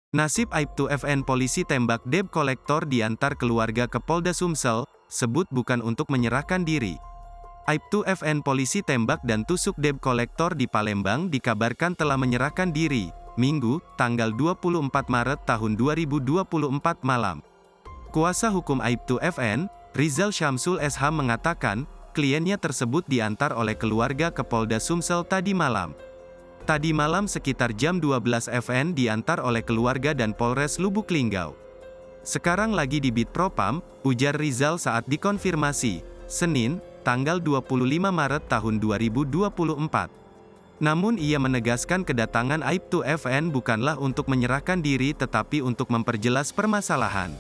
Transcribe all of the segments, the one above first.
Nasib Aibtu FN polisi tembak debt kolektor diantar keluarga ke Polda Sumsel, sebut bukan untuk menyerahkan diri. Aibtu FN polisi tembak dan tusuk debt kolektor di Palembang dikabarkan telah menyerahkan diri, Minggu, tanggal 24 Maret tahun 2024 malam. Kuasa hukum Aibtu FN, Rizal Syamsul SH mengatakan, kliennya tersebut diantar oleh keluarga ke Polda Sumsel tadi malam. Tadi malam sekitar jam 12 FN diantar oleh keluarga dan Polres Lubuk Linggau. Sekarang lagi di Bitpropam, ujar Rizal saat dikonfirmasi, Senin, tanggal 25 Maret tahun 2024. Namun ia menegaskan kedatangan Aibtu FN bukanlah untuk menyerahkan diri tetapi untuk memperjelas permasalahan.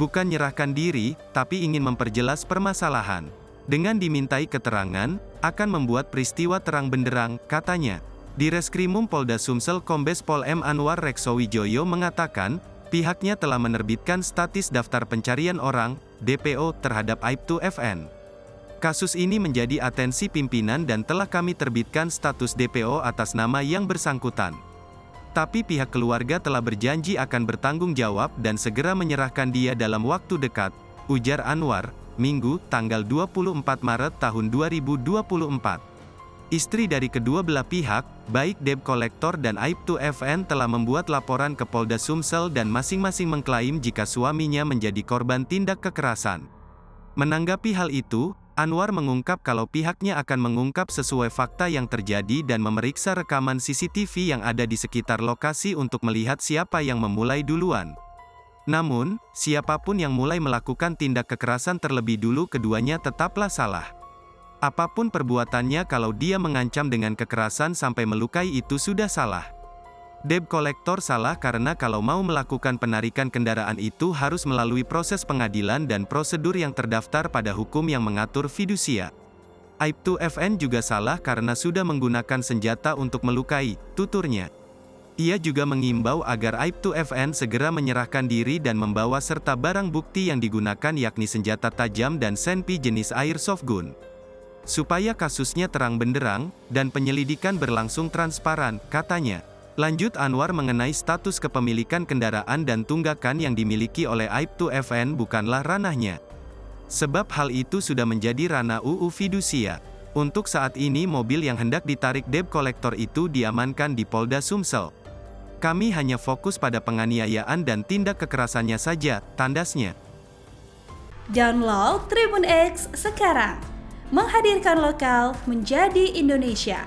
Bukan nyerahkan diri, tapi ingin memperjelas permasalahan. Dengan dimintai keterangan, akan membuat peristiwa terang benderang, katanya. Di Reskrimum Polda Sumsel Kombes Pol M. Anwar Reksowijoyo mengatakan, pihaknya telah menerbitkan status daftar pencarian orang, DPO, terhadap Aibtu FN. Kasus ini menjadi atensi pimpinan dan telah kami terbitkan status DPO atas nama yang bersangkutan. Tapi pihak keluarga telah berjanji akan bertanggung jawab dan segera menyerahkan dia dalam waktu dekat, ujar Anwar, Minggu, tanggal 24 Maret tahun 2024. Istri dari kedua belah pihak, baik debt kolektor dan Aibtu FN telah membuat laporan ke Polda Sumsel dan masing-masing mengklaim jika suaminya menjadi korban tindak kekerasan. Menanggapi hal itu, Anwar mengungkap kalau pihaknya akan mengungkap sesuai fakta yang terjadi dan memeriksa rekaman CCTV yang ada di sekitar lokasi untuk melihat siapa yang memulai duluan. Namun, siapapun yang mulai melakukan tindak kekerasan terlebih dulu keduanya tetaplah salah. Apapun perbuatannya kalau dia mengancam dengan kekerasan sampai melukai itu sudah salah. Debt kolektor salah karena kalau mau melakukan penarikan kendaraan itu harus melalui proses pengadilan dan prosedur yang terdaftar pada hukum yang mengatur fidusia. Aibtu FN juga salah karena sudah menggunakan senjata untuk melukai, tuturnya. Ia juga mengimbau agar Aibtu FN segera menyerahkan diri dan membawa serta barang bukti yang digunakan yakni senjata tajam dan senpi jenis airsoft gun. Supaya kasusnya terang benderang, dan penyelidikan berlangsung transparan, katanya. Lanjut Anwar mengenai status kepemilikan kendaraan dan tunggakan yang dimiliki oleh Aibtu FN bukanlah ranahnya. Sebab hal itu sudah menjadi ranah UU Fidusia. Untuk saat ini mobil yang hendak ditarik debt kolektor itu diamankan di Polda Sumsel. Kami hanya fokus pada penganiayaan dan tindak kekerasannya saja, tandasnya. Download Tribun X sekarang. Menghadirkan lokal menjadi Indonesia.